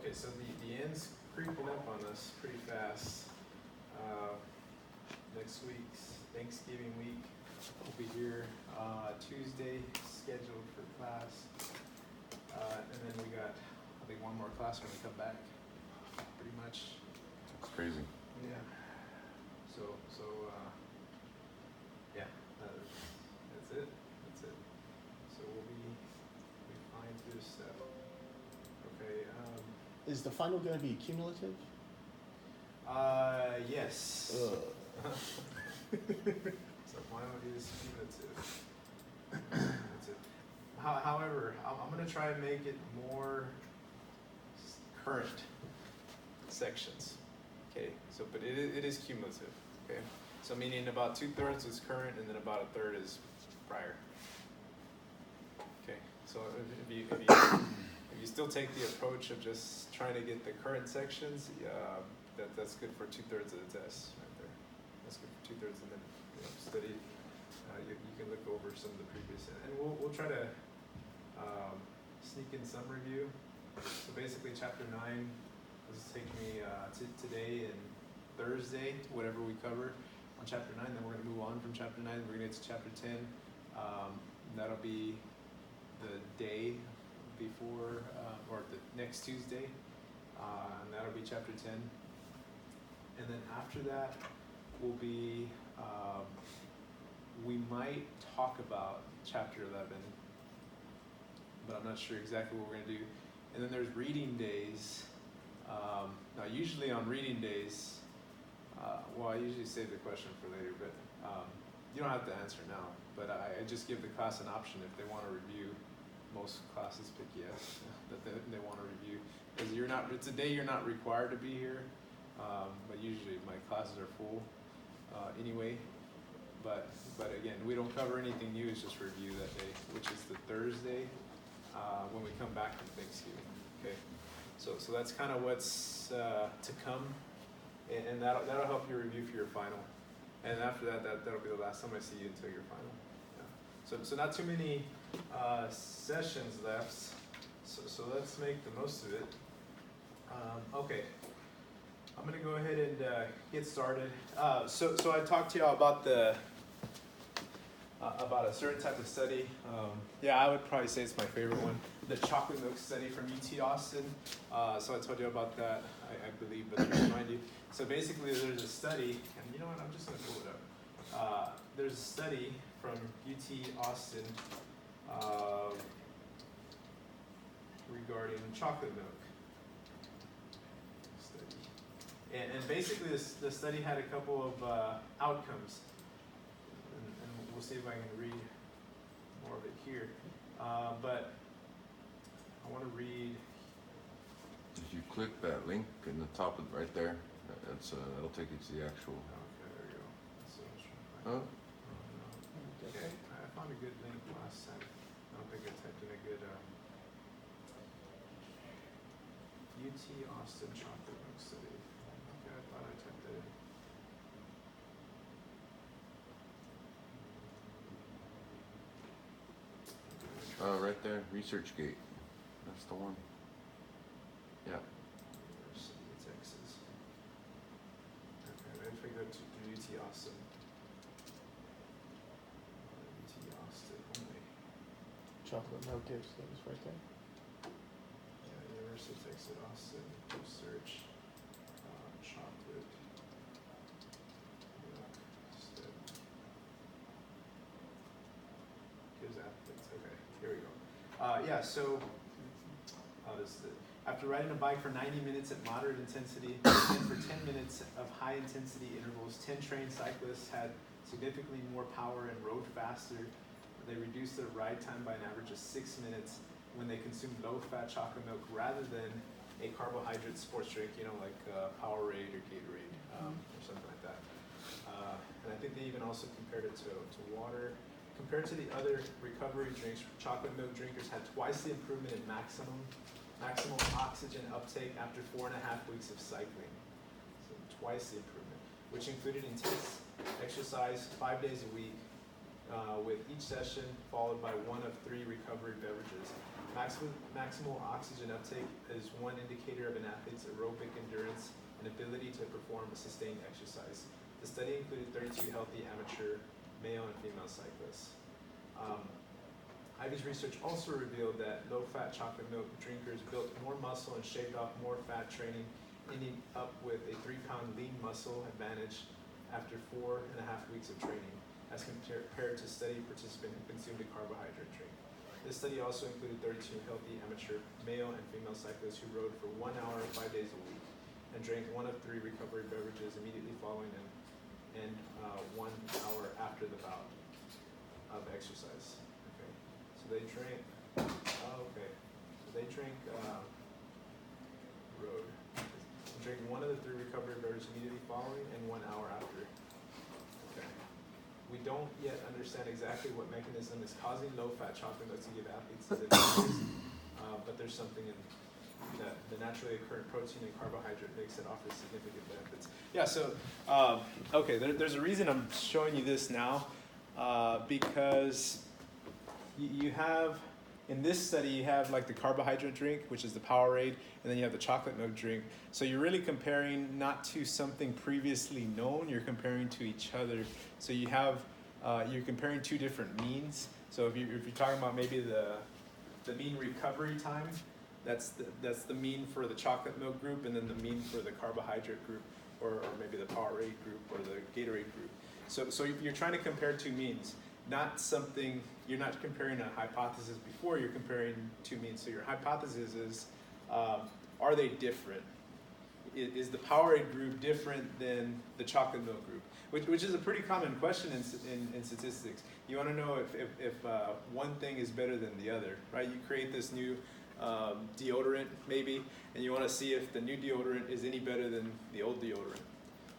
Okay, so the end's creeping up on us pretty fast. Next week's Thanksgiving week. We'll be here Tuesday, scheduled for class. And then we got, I think, one more class when we come back. Pretty much. It's crazy. Yeah. So yeah, that's it. That's it. So we'll be fine through this stuff. Okay. Is the final going to be cumulative? Yes. So final is cumulative. That's it. However, I'm going to try and make it more current sections. Okay. So, but it is cumulative. Okay. So meaning about 2/3 is current, and then about 1/3 is prior. Okay. So if you still take the approach of just trying to get the current sections, that's good for 2/3 of the test right there. That's good for 2/3, and then study. You can look over some of the previous, and we'll try to sneak in some review. So basically, chapter 9 this will take me today and Thursday, whatever we cover on chapter 9. Then we're going to move on from chapter 9. We're going to get to chapter 10. That'll be the day before, or the next Tuesday, and that'll be chapter 10. And then after that will be, we might talk about chapter 11, but I'm not sure exactly what we're going to do. And then there's reading days. Now usually on reading days, well, I usually save the question for later, but you don't have to answer now, but I just give the class an option if they want to review. Most classes pick yes, that they want to review. Because it's a day you're not required to be here, but usually my classes are full anyway. But again, we don't cover anything new, it's just review that day, which is the Thursday when we come back from Thanksgiving. Okay, so that's kind of what's to come, and that'll help you review for your final. And after that'll be the last time I see you until your final. Yeah. So not too many sessions left, so let's make the most of it. Okay, I'm gonna go ahead and get started. So I talked to y'all about about a certain type of study. Yeah, I would probably say it's my favorite one, the chocolate milk study from UT Austin. So I told you about that, I believe, but let me remind you. So basically there's a study, and you know what, I'm just gonna pull it up. There's a study from UT Austin regarding chocolate milk study. And basically the study had a couple of outcomes. And we'll see if I can read more of it here. But I want to read. If you click that link in the top of right there, that'll take you to the actual. Okay, there we go. So I was trying to find Huh? Okay, I found a good link last time. I don't think I typed in a good UT Austin chocolate milk study. Okay, I thought I typed that in. Right there, ResearchGate. That's the one. Yeah. University of Texas. Okay, if we go to UT Austin. UT Austin only. Chocolate milk gives those right there. Yeah, University of Texas Austin. Search chocolate milk study. Gives athletes. Okay, here we go. Yeah, so after riding a bike for 90 minutes at moderate intensity and for 10 minutes of high intensity intervals, 10 trained cyclists had significantly more power and rode faster. They reduced their ride time by an average of 6 minutes when they consumed low-fat chocolate milk rather than a carbohydrate sports drink, like Powerade or Gatorade or something like that. And I think they even also compared it to water. Compared to the other recovery drinks, chocolate milk drinkers had twice the improvement in maximum oxygen uptake after 4.5 weeks of cycling. So twice the improvement, which included intense exercise 5 days a week with each session followed by one of 3 recovery beverages. Maximal oxygen uptake is one indicator of an athlete's aerobic endurance and ability to perform a sustained exercise. The study included 32 healthy amateur male and female cyclists. Ivy's research also revealed that low-fat chocolate milk drinkers built more muscle and shaved off more fat training, ending up with a 3-pound lean muscle advantage after 4.5 weeks of training, as compared to study participant who consumed a carbohydrate drink. This study also included 32 healthy amateur male and female cyclists who rode for 1 hour 5 days a week and drank one of 3 recovery beverages immediately following and 1 hour after the bout of exercise. Okay, so they drank. Drink one of the 3 recovery beverages immediately following and 1 hour after. Okay. We don't yet understand exactly what mechanism is causing low-fat chocolate milk to give athletes these advantages, but there's something in the naturally occurring protein and carbohydrate mix that offers significant benefits. Yeah, so, okay, there's a reason I'm showing you this now, because you have, in this study, you have like the carbohydrate drink, which is the Powerade, and then you have the chocolate milk drink. So you're really comparing not to something previously known, you're comparing to each other. So you have, you're comparing 2 different means. So if you're talking about maybe the mean recovery time, that's the mean for the chocolate milk group, and then the mean for the carbohydrate group, or maybe the Powerade group or the Gatorade group. So you're trying to compare 2 means, not something, you're not comparing a hypothesis before, you're comparing 2 means. So your hypothesis is, are they different? Is the Powerade group different than the chocolate milk group? Which is a pretty common question in statistics. You want to know if one thing is better than the other, right? You create this new deodorant maybe, and you want to see if the new deodorant is any better than the old deodorant.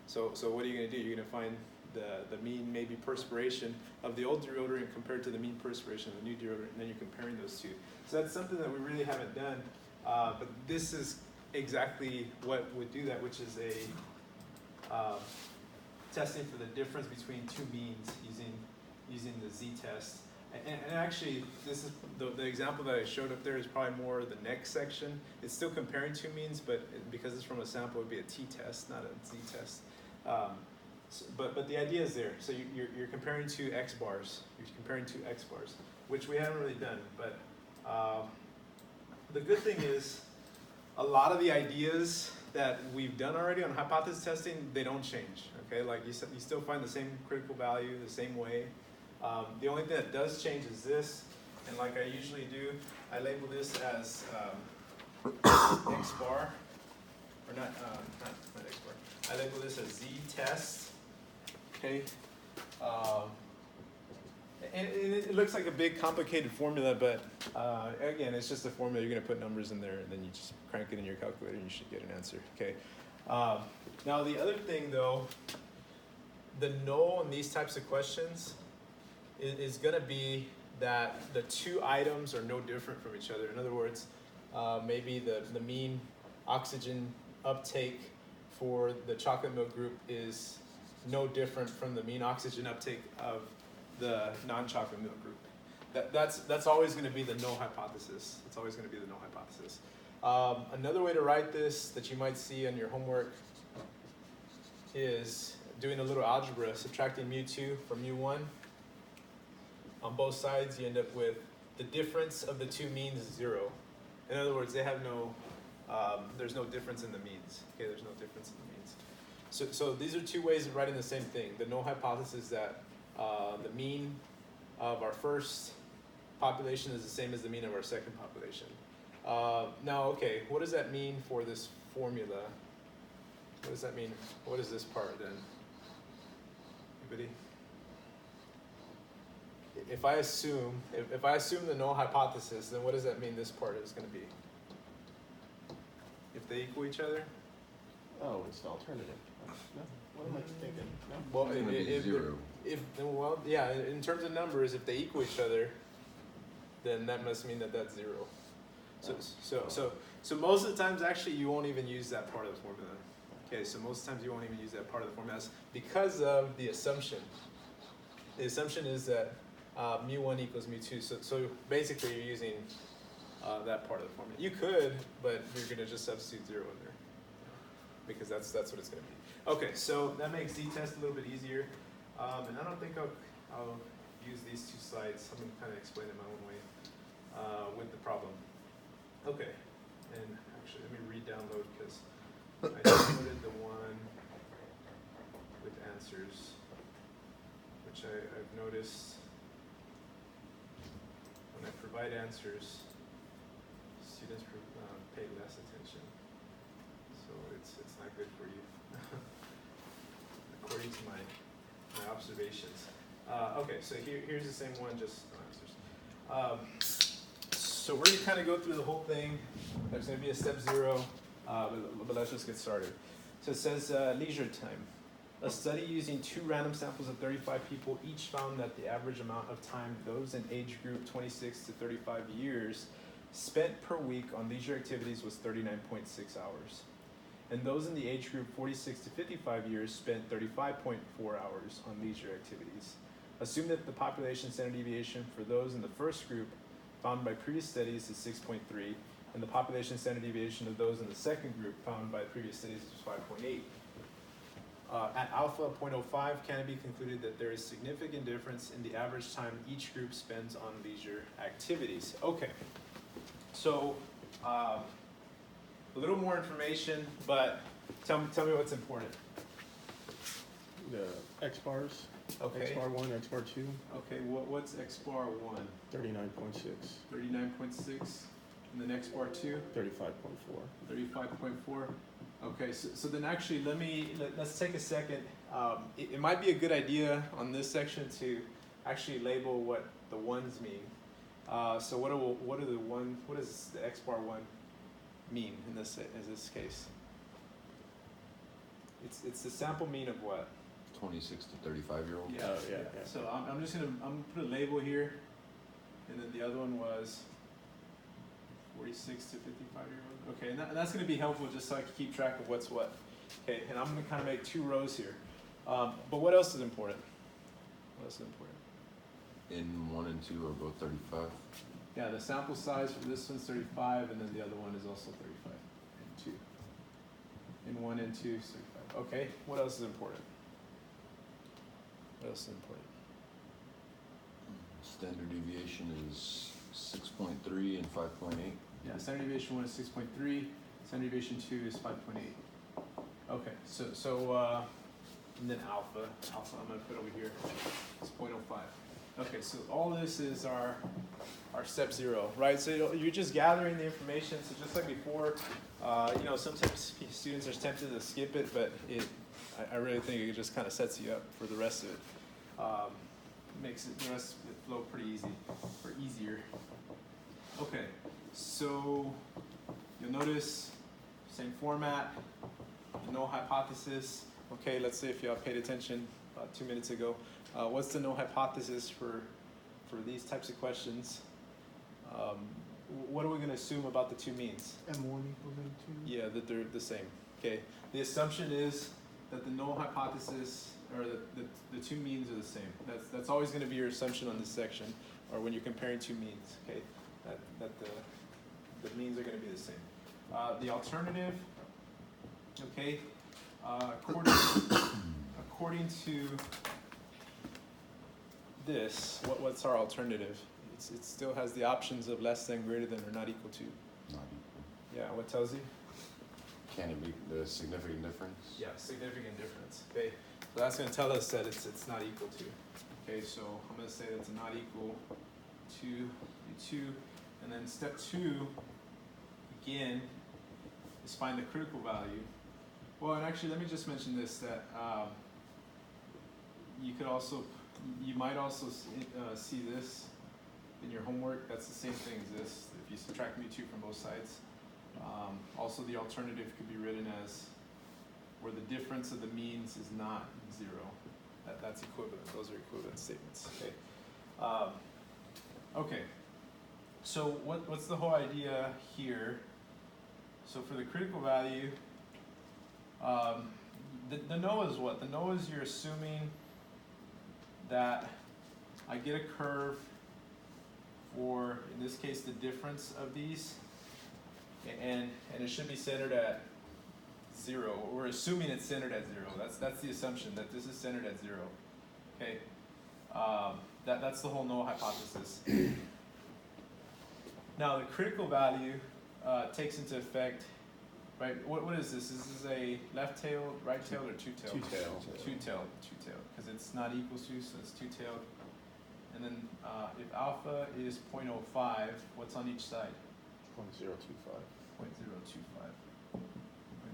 So what are you going to do? You're going to find the mean maybe perspiration of the old deodorant compared to the mean perspiration of the new deodorant, and then you're comparing those 2. So that's something that we really haven't done, but this is exactly what would do that, which is a testing for the difference between 2 means using the z-test. And actually, this is the example that I showed up there is probably more the next section. It's still comparing 2 means, but because it's from a sample, it would be a t-test, not a z-test. But the idea is there. So you're comparing 2 x bars. You're comparing 2 x bars, which we haven't really done. But the good thing is, a lot of the ideas that we've done already on hypothesis testing, they don't change. Okay, like you still find the same critical value the same way. The only thing that does change is this, and like I usually do, I label this as x bar, or not x bar. I label this as z-test. Okay, and it looks like a big complicated formula, but again, it's just a formula. You're going to put numbers in there, and then you just crank it in your calculator, and you should get an answer. Okay. Now the other thing, though, the no on these types of questions is going to be that the 2 items are no different from each other. In other words, maybe the mean oxygen uptake for the chocolate milk group is no different from the mean oxygen uptake of the non-chocolate milk group. That's always going to be the no hypothesis. It's always going to be the no hypothesis. Another way to write this that you might see on your homework is doing a little algebra, subtracting mu2 from mu1. On both sides, you end up with the difference of the 2 means is 0. In other words, they have no, there's no difference in the means. Okay, there's no difference in the means. So these are 2 ways of writing the same thing. The no hypothesis is that the mean of our first population is the same as the mean of our second population. Now, okay, what does that mean for this formula? What does that mean? What is this part then? Anybody? If I assume the null hypothesis, then what does that mean this part is going to be? If they equal each other? Oh, it's an alternative. No. What am I thinking? No. Well, it's gonna be 0. Well, yeah, in terms of numbers, if they equal each other, then that must mean that that's 0. So most of the times, actually, you won't even use that part of the formula. Okay, so most times you won't even use that part of the formula because of the assumption the assumption is that mu1 equals mu2. So basically you're using that part of the formula. You could, but you're going to just substitute 0 in there because that's what it's going to be. Okay, so that makes z-test a little bit easier. And I don't think I'll use these two slides. I'm going to kind of explain it my own way with the problem. Okay, and actually let me re-download because I downloaded the one with answers, which I've noticed when I provide answers, students pay less attention. So it's not good for you, according to my observations. Okay, so here's the same one, just no answers. So we're gonna kind of go through the whole thing. There's gonna be a step 0, but let's just get started. So it says leisure time. A study using 2 random samples of 35 people each found that the average amount of time those in age group 26 to 35 years spent per week on leisure activities was 39.6 hours. And those in the age group 46 to 55 years spent 35.4 hours on leisure activities. Assume that the population standard deviation for those in the first group found by previous studies is 6.3, and the population standard deviation of those in the second group found by previous studies is 5.8. At alpha 0.05, can it be concluded that there is significant difference in the average time each group spends on leisure activities? Okay, so a little more information, but tell me what's important. The X bars. Okay. X bar 1, X bar 2. Okay, what's X bar 1? 39.6. 39.6. And then X bar 2? 35.4. 35.4. Okay, so then actually let's take a second. It might be a good idea on this section to actually label what the ones mean. So what does the X bar 1 mean in this case? It's the sample mean of what? 26 to 35-year-old. Yeah. Oh, yeah. So I'm just gonna put a label here, and then the other one was 46 to 55-year-old. Okay, and that's gonna be helpful just so I can keep track of what's what. Okay, and I'm gonna kind of make 2 rows here. But what else is important? What else is important? In 1 and 2 are both 35. Yeah, the sample size for this one's 35, and then the other one is also 35. And 2. In 1 and 2, 35. Okay, what else is important? What else is important? Standard deviation is 6.3 and 5.8. Yeah, standard deviation 1 is 6.3, standard deviation 2 is 5.8. Okay, so and then alpha I'm gonna put over here, it's 0.05. Okay, so all this is our step 0, right? So you're just gathering the information. So just like before, sometimes students are tempted to skip it, but I really think it just kind of sets you up for the rest of it. Makes the rest of it flow pretty easy, or easier. Okay, so you'll notice same format, the null hypothesis. Okay, let's say if y'all paid attention 2 minutes ago, what's the null hypothesis for these types of questions? What are we going to assume about the 2 means? M1 equals M2? Yeah, that they're the same. Okay, the assumption is that the null hypothesis, or the 2 means are the same. That's always going to be your assumption on this section, or when you're comparing 2 means. Okay, that the means are going to be the same. The alternative, okay, according to this, what's our alternative? It still has the options of less than, greater than, or not equal to. Not equal. Yeah, what tells you? Can it be the significant difference? Yeah, significant difference. Okay, so that's going to tell us that it's not equal to. Okay, so I'm going to say that's not equal to 2, and then step 2 again is find the critical value. Well, and actually, let me just mention this, that you might also see this in your homework. That's the same thing as this. If you subtract mu2 from both sides. Also, the alternative could be written as where the difference of the means is not 0. That's equivalent. Those are equivalent statements. Okay. Okay. So what's the whole idea here? So for the critical value, the no is what? The no is you're assuming that I get a curve for, in this case, the difference of these, and it should be centered at 0. We're assuming it's centered at 0. That's the assumption, that this is centered at 0. Okay, that's the whole null hypothesis. Now the critical value takes into effect, right? What is this? Is this a left-tailed, right-tailed, or two-tailed? Two-tailed. Two-tailed, because it's not equals to, so it's two-tailed. And then if alpha is 0.05, what's on each side? 0.025. 0.025.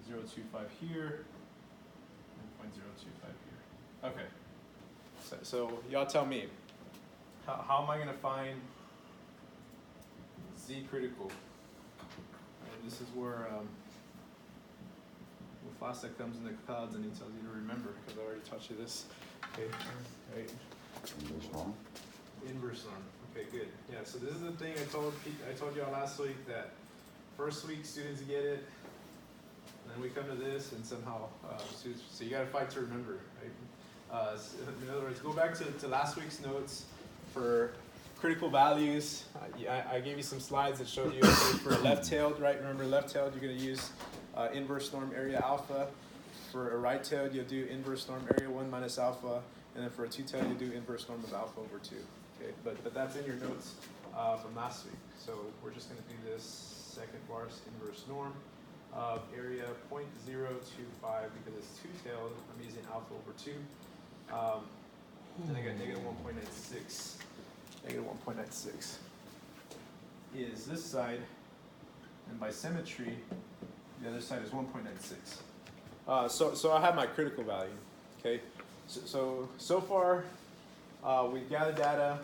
0.025 here, and 0.025 here. Okay. So y'all tell me, how am I going to find Z critical? And this is where Mufasa comes in the clouds and he tells you to remember, because I already taught you this. Okay, right. Inverse norm. Inverse norm. Okay, good. Yeah, so this is the thing I told y'all last week, that first week students get it, and then we come to this, and somehow students, so you got to fight to remember, right? So in other words, go back to last week's notes for critical values. I gave you some slides that showed you, okay, for left-tailed, right? Remember left-tailed, you're going to use inverse norm area alpha. For a right-tailed, you'll do inverse norm area 1 minus alpha. And then for a two-tailed, you do inverse norm of alpha over 2. Okay, but that's in your notes from last week. So we're just going to do this second bars inverse norm of area 0.025, because it's two-tailed. I'm using alpha over 2. And I got negative 1.96. Negative 1.96 is this side, and by symmetry, the other side is 1.96. So I have my critical value. Okay. So far, we've gathered data.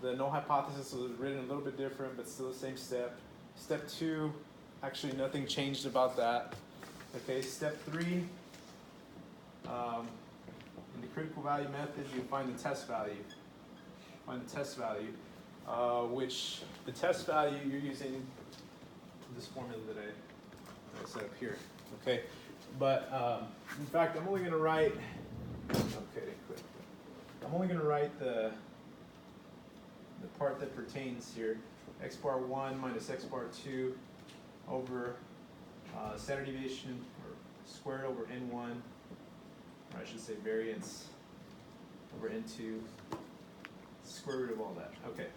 The null hypothesis was written a little bit different, but still the same step. Step 2, actually nothing changed about that. Okay, step 3, in the critical value method, you find the test value. Find the test value, which the test value you're using this formula that I set up here. Okay, but in fact, I'm only going to write. Okay, quick. I'm only going to write the part that pertains here: x bar 1 minus x bar 2 over standard deviation or squared over n1, or I should say variance over n2, square root of all that. Okay.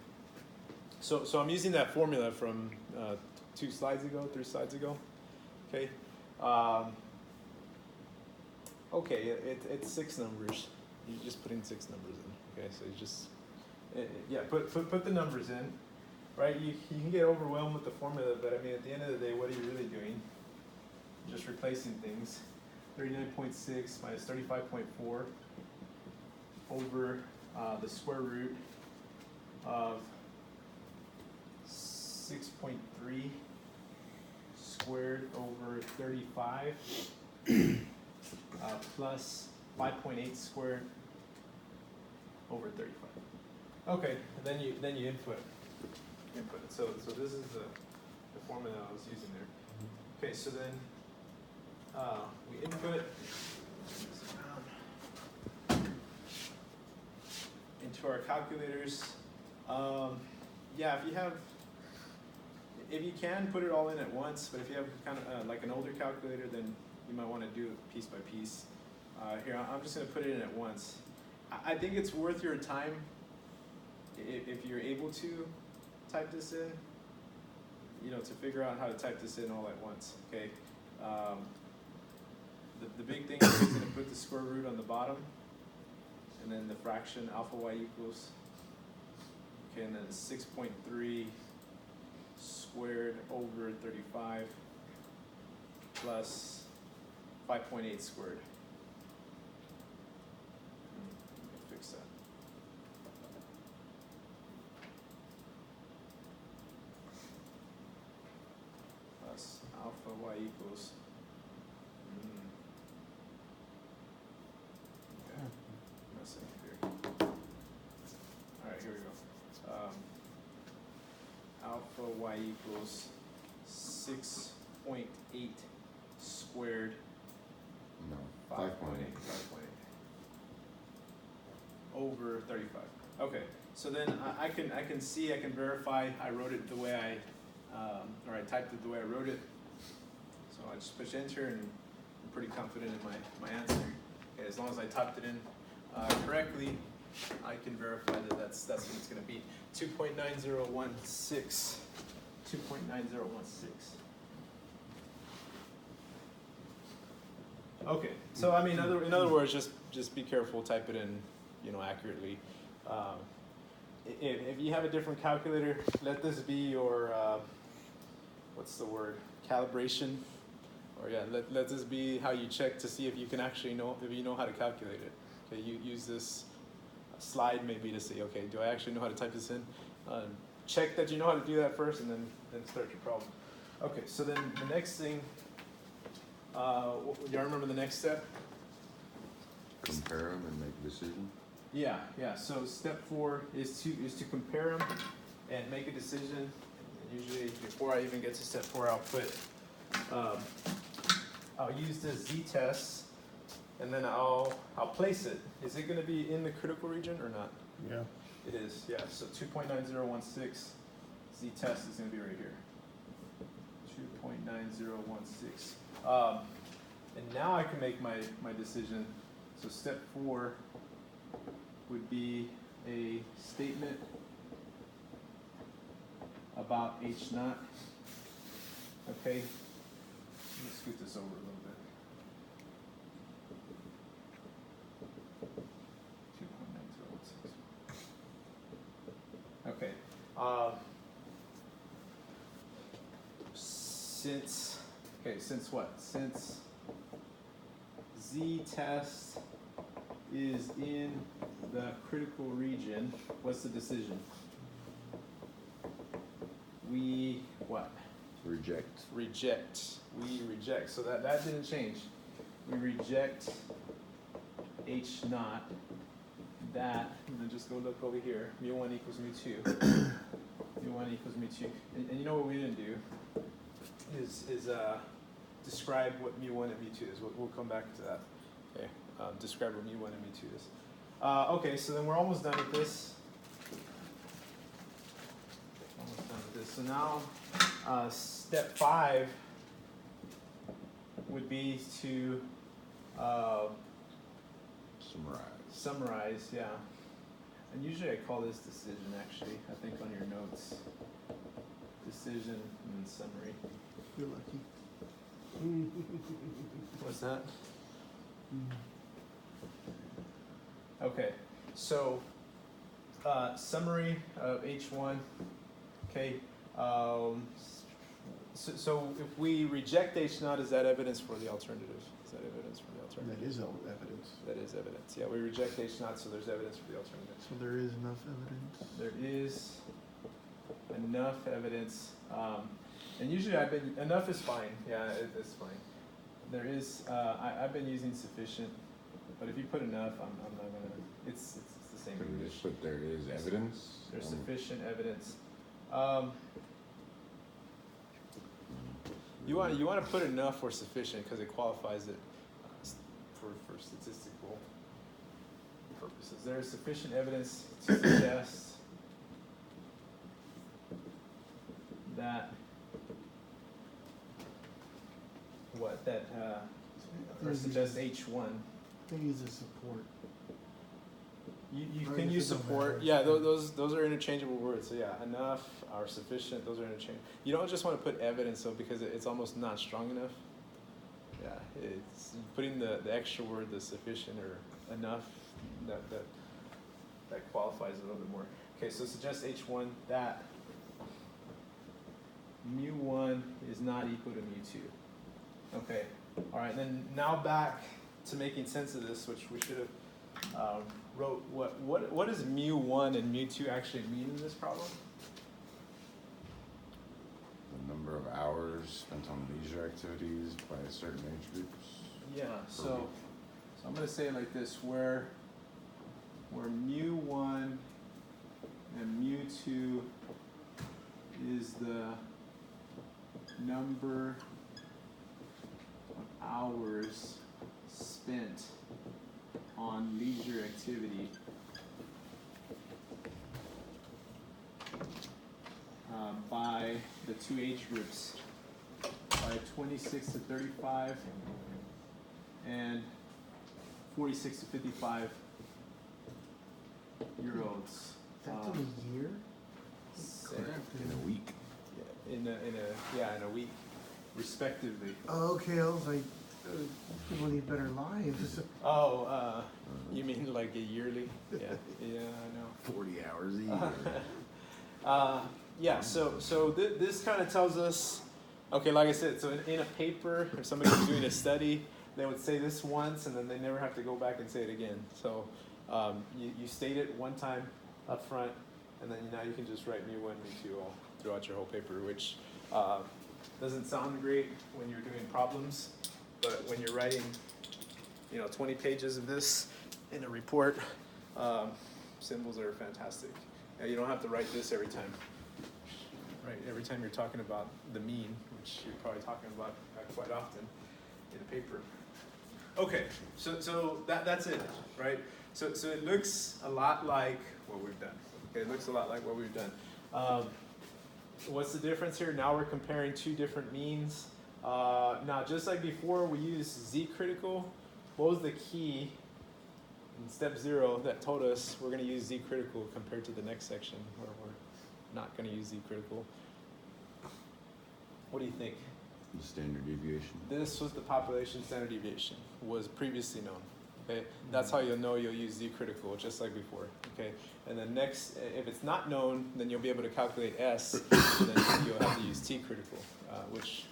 So I'm using that formula from 3 slides ago. Okay. Okay, it's 6 numbers. You just put in 6 numbers in. Okay, so you just put the numbers in, right? You can get overwhelmed with the formula, but I mean at the end of the day, what are you really doing? Just replacing things. 39.6 minus 35.4 over the square root of 6.3 squared over 35 plus 5.8 squared over 35. Okay, and then you input it. So this is the formula I was using there. Okay, so then we input into our calculators. If you can, put it all in at once, but if you have kind of like an older calculator, then you might want to do it piece by piece. Here, I'm just going to put it in at once. I think it's worth your time if you're able to type this in, to figure out how to type this in all at once, okay? The big thing is you're going to put the square root on the bottom, and then the fraction alpha y equals, okay, and then 6.3 squared over 35 plus 5.8 squared. Fix that. Plus alpha y equals. Okay, messing up here. All right, here we go. Alpha y equals 6.8 squared. No, 5.8. 5.8. over 35. Okay, so then I can see, I can verify I wrote it the way or I typed it the way I wrote it. So I just push enter and I'm pretty confident in my answer. Okay, as long as I typed it in correctly, I can verify that that's what it's gonna be. 2.9016. 2.9016. Okay, so I mean, in other words, just be careful, type it in, accurately. If you have a different calculator, let this be your what's the word? Calibration, or yeah, let this be how you check to see if you can actually know how to calculate it. Okay, you use this slide maybe to say, okay, do I actually know how to type this in? Check that you know how to do that first, and then start your problem. Okay, so then the next thing. Y'all remember the next step? Compare them and make a decision. Yeah. So step 4 is to compare them and make a decision. And usually, before I even get to step 4, I'll use this z-test, and then I'll place it. Is it going to be in the critical region or not? Yeah. It is. Yeah. So 2.9016 z-test is going to be right here. 2.9016. And now I can make my decision. So step 4 would be a statement about H naught. Okay, let me scoot this over a little bit. 2.9016. Okay. Since what? Since z-test is in the critical region, what's the decision? We what? Reject. Reject. We reject. So that didn't change. We reject H naught. That, and then just go look over here. mu1 equals mu2. mu1 equals mu2. And you know what we didn't do? Is describe what mu1 and mu2 is. We'll come back to that. Okay. Describe what mu1 and mu2 is. Okay, so then we're almost done with this. So now, step 5 would be to summarize, yeah. And usually I call this decision, actually. I think on your notes. Decision and then summary. You're lucky. What's that? Okay, so summary of H1. Okay, so if we reject H naught, is that evidence for the alternative? Is that evidence for the alternative? That is evidence. That is evidence. Yeah, we reject H naught, so there's evidence for the alternative. So there is enough evidence. There is enough evidence, and usually enough is fine. Yeah, it's fine. There is. I've been using sufficient, but if you put enough, I'm not gonna. It's the same Can we English. just put there is evidence? There's sufficient evidence. You want to put enough or sufficient because it qualifies it for statistical purposes. There is sufficient evidence to suggest that or suggest H1. They use a support. You Right, can if use it don't support. matter. Yeah, those are interchangeable words. So yeah, enough or sufficient. Those are interchangeable. You don't just want to put evidence though because it's almost not strong enough. Yeah, it's putting the extra word, the sufficient or enough, that qualifies it a little bit more. Okay, so suggest H1 that mu1 is not equal to mu2. Okay, all right. Then now back to making sense of this, which we should have wrote. What does mu1 and mu2 actually mean in this problem? The number of hours spent on leisure activities by certain age groups. Yeah. So I'm going to say it like this: where mu1 and mu2 is the number of hours spent on leisure activity the two age groups, by 26 to 35 and 46 to 55 year olds. That's in a year? In a week. In a week, respectively. Oh, okay, I was like, people need better lives. Oh, you mean like a yearly? Yeah, yeah, I know. 40 hours a year. Yeah, so this kind of tells us, okay, like I said, so in a paper, if somebody was doing a study, they would say this once and then they never have to go back and say it again. So you state it one time up front, and then now you can just write me one, me two, all throughout your whole paper, which doesn't sound great when you're doing problems, but when you're writing, 20 pages of this in a report, symbols are fantastic. Now, you don't have to write this every time. Right, every time you're talking about the mean, which you're probably talking about quite often in a paper. Okay, so that's it, right? So it looks a lot like what we've done. Okay, it looks a lot like what we've done. What's the difference here? Now we're comparing two different means. Now, just like before, we used z-critical. What was the key in step 0 that told us we're going to use z-critical compared to the next section where we're not going to use z-critical? What do you think? The standard deviation. This was the population standard deviation, was previously known. Okay, that's how you'll know you'll use z-critical, just like before. Okay, and then next, if it's not known, then you'll be able to calculate s, and then you'll have to use t-critical, which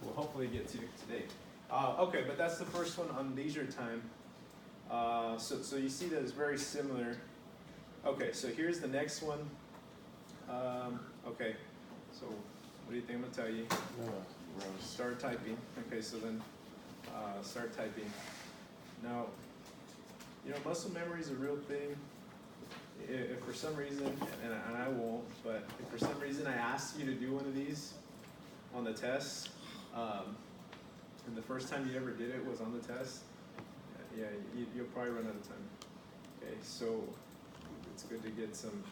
we'll hopefully get to today. Okay, but that's the first one on leisure time. So you see that it's very similar. Okay, so here's the next one. Okay, so what do you think I'm gonna tell you? Start typing. Okay, so then start typing. Now, muscle memory is a real thing. If for some reason, and I won't, but if for some reason I asked you to do one of these on the test, and the first time you ever did it was on the test, yeah, you'll probably run out of time. Okay, so it's good to get some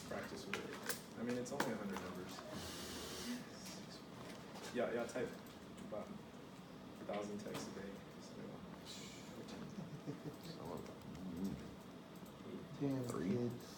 practice with it. I mean, it's only 100 numbers. Yeah, type about 1,000 texts a day. Damn, 3. kids.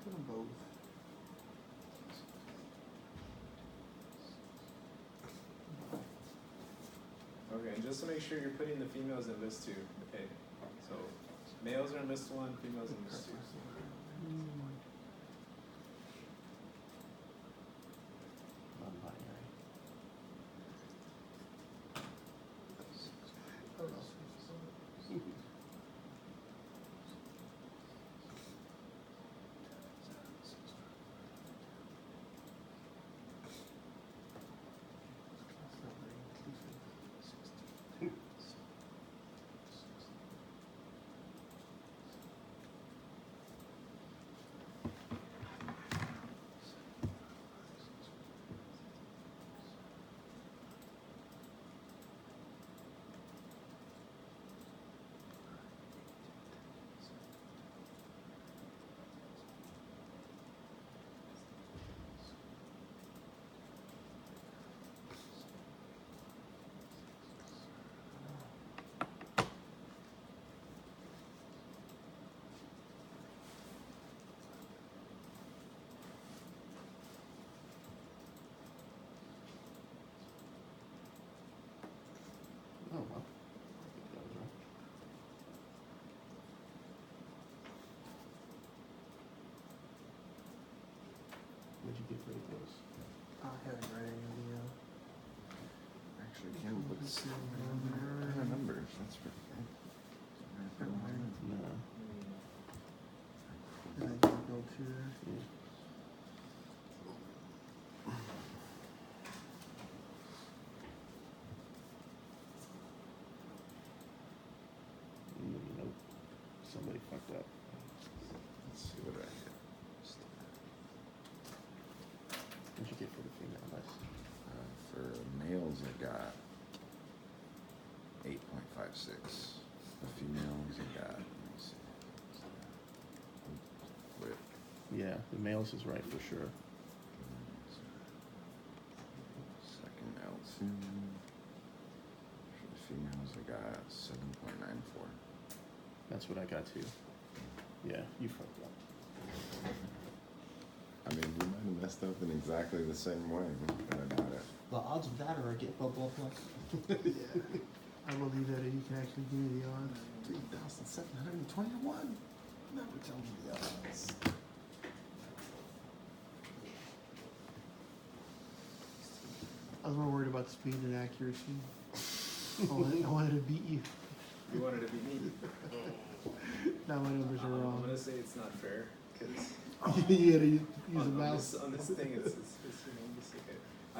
Put them both. Okay, and just to make sure you're putting the females in list 2. Okay, so males are in list 1, females in list 2. What'd you get for equals? I haven't read any of the, Actually, Ken puts Yeah. ton of numbers. That's pretty good. No. and I didn't go to there. Yeah. Nope. Somebody fucked up. Let's see what I get. What'd you get for the female list? For males, I got 8.56. The females, I got, let me see. Wait. Yeah, the males is right for sure. Second L2. For the females, I got 7.94. That's what I got too. Yeah, you fucked up. I mean, we might have messed up in exactly the same way, but I got it. The odds of that are I get football plus. I believe that you can actually give me the odds. 3,721. Never tell me the odds. I was more worried about speed than accuracy. I wanted to beat you. You wanted to be me. Now my numbers are I'm wrong. gonna say it's not fair, because You gotta use a on mouse. this thing, it's you know, it's okay. I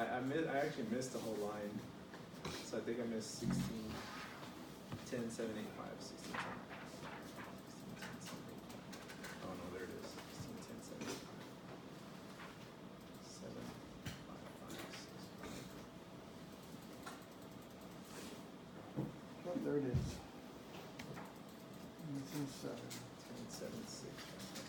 actually missed the whole line, so I think I missed 16, 10, 7, 8, 5, 16, 10. 16, 10, 7, 8, 5. Oh no, there it is. 16, 10, 7, 8, 5. 7, 5, 5, 6, 5. Oh, there it is. It's in 7. 10, 7, 6, 5.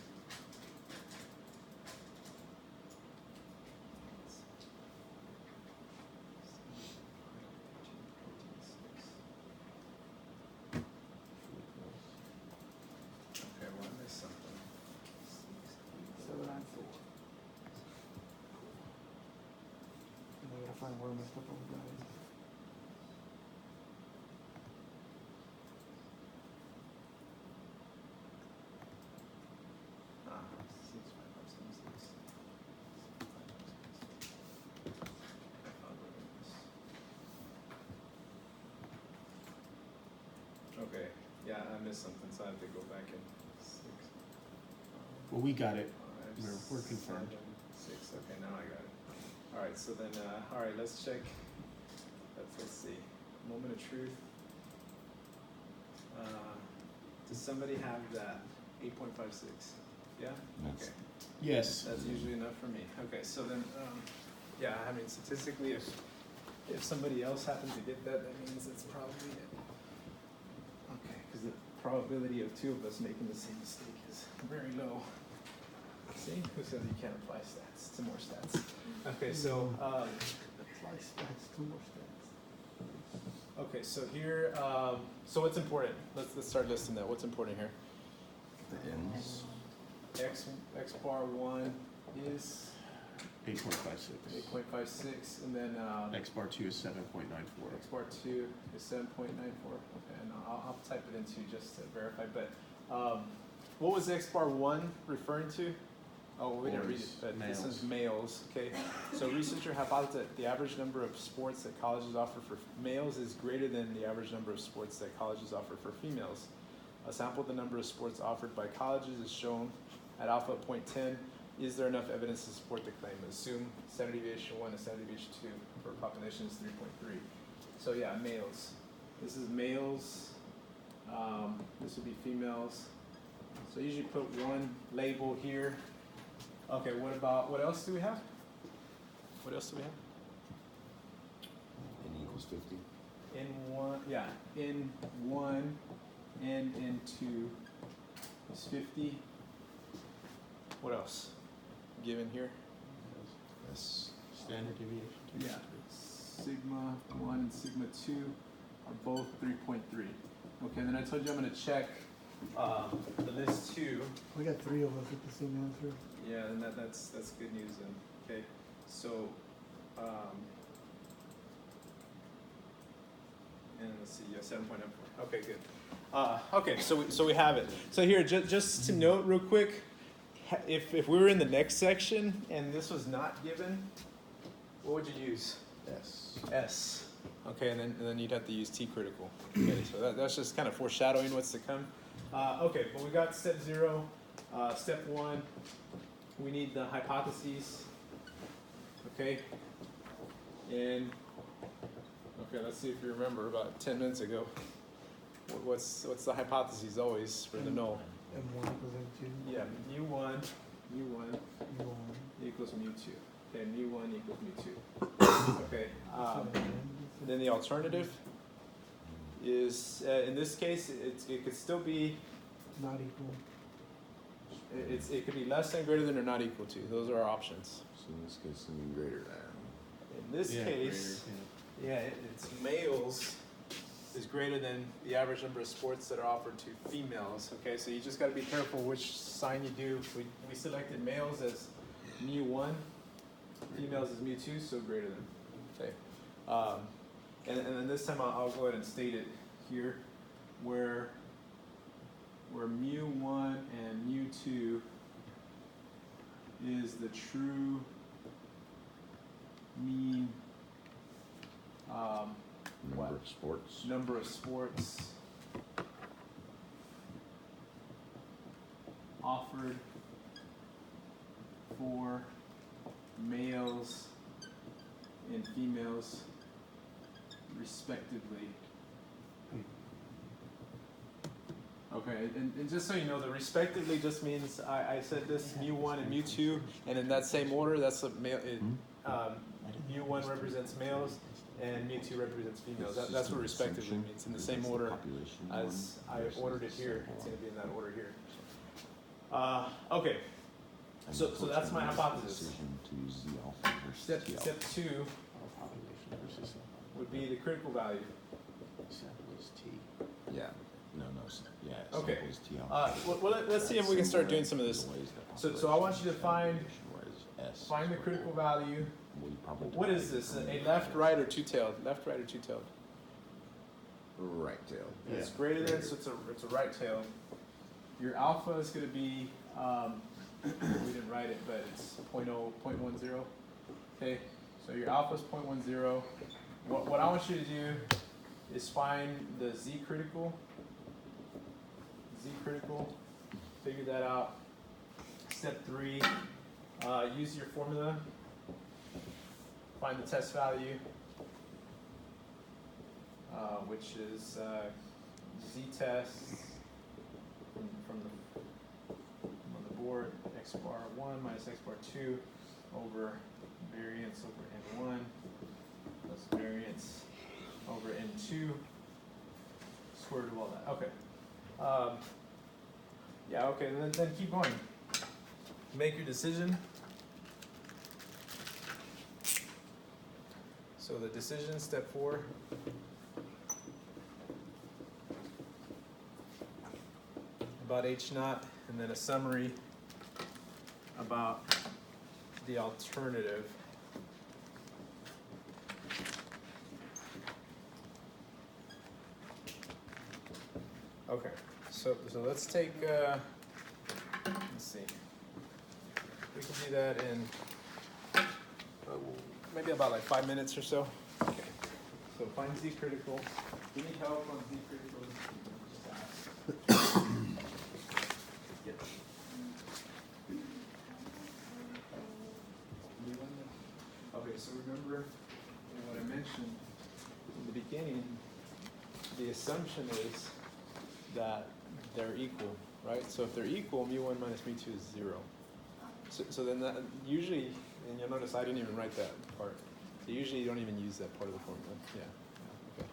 Okay, well, I missed something. 7, 9, 4. And I gotta find where I messed up on the guys. Ah, 6, 5, 5, 7, 6. 5, 5, 6. I found what I missed. Okay, yeah, I missed something, so I have to go back and 6. Well, we got it. 5, We're confirmed. 7, 6. Okay, now I got it. All right, so then, all right, let's check. Let's see. Moment of truth. Does somebody have that 8.56? Yeah. Yes. Okay. Yes. That's usually enough for me. Okay, so then, yeah, I mean, statistically, if somebody else happens to get that, that means it's probably it. Okay, because the probability of two of us making the same mistake is very low. See, who said you can't apply stats to more stats? Okay, so, Apply stats, 2 more stats. okay, so here, so what's important? Let's start listing that. What's important here? The ends. X bar 1 is 8.56. 8.56, and then X bar 2 is 7.94. X bar 2 is 7.94. Okay, and I'll type it into just to verify. But what was X bar 1 referring to? Oh, we didn't read it, but this is males. Okay, so researcher hypothesized that the average number of sports that colleges offer for males is greater than the average number of sports that colleges offer for females. A sample of the number of sports offered by colleges is shown at alpha at point 10. Is there enough evidence to support the claim? Assume standard deviation 1 and standard deviation 2 for population is 3.3. So yeah, males. This is males. This would be females. So usually put one label here. Okay, what else do we have? What else do we have? N equals 50. N1, yeah, N1 and N2 is 50. What else? Given here? Yes. Standard deviation. Yeah. Sigma 1 and sigma 2 are both 3.3. Okay, then I told you I'm going to check the list 2. We got 3 of us with the same answer. Yeah, and that's good news then. Okay, so and let's see, yeah, 7.94. Okay, good. Okay, so we have it. So here, just to note real quick, if we were in the next section and this was not given, what would you use? Yes. S. Okay, and then you'd have to use T critical. Okay, so that's just kind of foreshadowing what's to come. Okay, but we got step 0. Step 1, we need the hypotheses. Okay, and okay, let's see if you remember about 10 minutes ago. What's the hypothesis always for the null? M1 equals M2. Yeah, mu1 M1. equals mu2. Okay, mu1 equals mu2. Okay, then the alternative is, in this case, it could still be, Not equal. it could be less than, greater than, or not equal to. Those are our options. So in this case, it's gonna be greater than. In this case, it's males is greater than the average number of sports that are offered to females. Okay, so you just got to be careful which sign you do. We selected males as mu1, females as mu2, so greater than. Okay, and then this time I'll go ahead and state it here, where mu1 and mu2 is the true mean Number of sports. number of sports offered for males and females respectively. Okay, and just so you know, the respectively just means I said this mu1 and mu2, and in that same order, that's what male. mu1 represents males, and mu2 represents females. That's what respectively means. In the same order as I ordered it here, it's going to be in that order here. Okay, so that's my hypothesis. Step 2 Population versus would be the critical value. sample is T. Yeah. No. Yeah. Okay. Is T Well, let's see if we can start doing some of this. So I want you to find the critical value. What is this? A left, right, or two-tailed? Left, right, or two-tailed? Right tail. It's greater than, so it's a right tail. Your alpha is going to be, we didn't write it, but it's 0.10. Okay, so your alpha is 0.10. What I want you to do is find the Z critical. Figure that out. Step 3, use your formula. Find the test value, which is Z test from the board, x bar 1 minus x bar 2 over variance over n1 plus variance over n2, square root of all that. Okay. Yeah, okay, then keep going. Make your decision. So the decision, step 4. About H naught, and then a summary about the alternative. Okay, so let's take, let's see. We can do that in maybe about like 5 minutes or so. Okay. So find Z critical. Do you need help on Z critical? Just ask. Yep. Okay, so remember what I mentioned in the beginning, the assumption is that they're equal, right? So if they're equal, mu1 minus mu2 is 0. So then that usually, and you'll notice I didn't even write that part. So usually you don't even use that part of the formula. Yeah. Okay.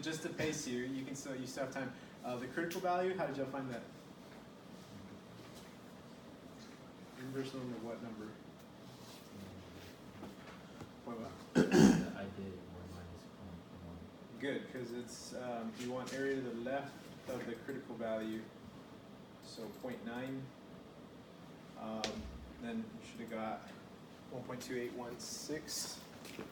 just to pace you can still, you still have time. The critical value, how did y'all find that? Inverse norm of what number? Point what? I did 1 minus 0.1. Good, because it's, you want area to the left of the critical value, so 0.9. Then you should have got 1.2816. 1.2816.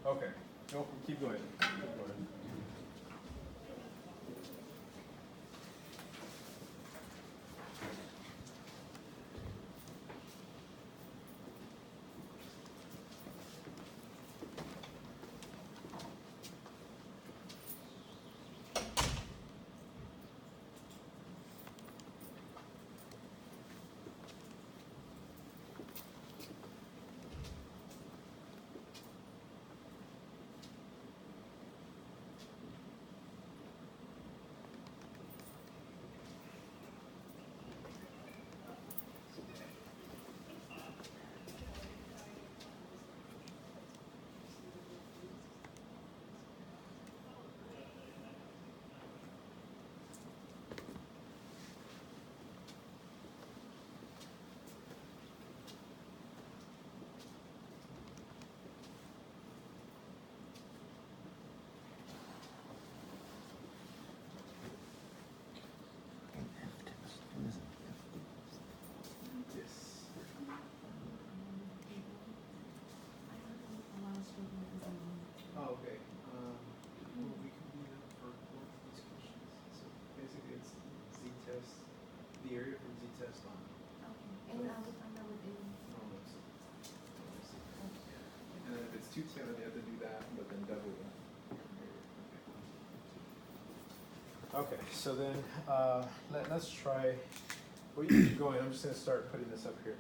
Okay, no, keep going. Keep going. Yes. Oh, okay. Well, we can do that for both of these questions. So basically, it's z-test, the area from z-test on normals. And then if it's 210, then you have to do that, but then double that. Okay, so then let's try. Well, you keep going. I'm just going to start putting this up here.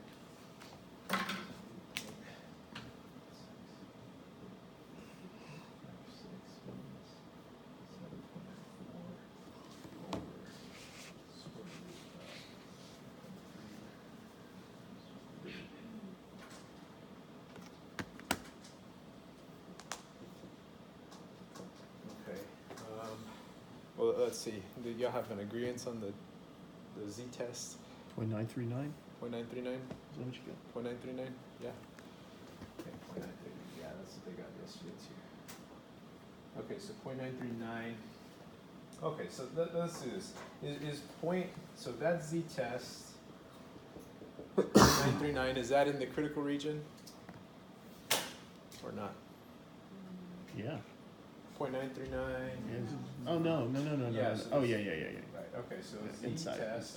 Okay. Well, let's see. Do y'all have an agreement on the z-test? 0.939? 0.939? Is that what you got? 0.939? Yeah. Okay, 0.939. Yeah, that's what they got yesterday too. Okay, so 0.939. Okay, so let's do this. Is point, so that z-test, 0.939, is that in the critical region? Or not? Yeah. 0.939? Yes. Oh, no. Yeah, no. so Oh, this- yeah. Right, okay, so Yeah, inside. z-test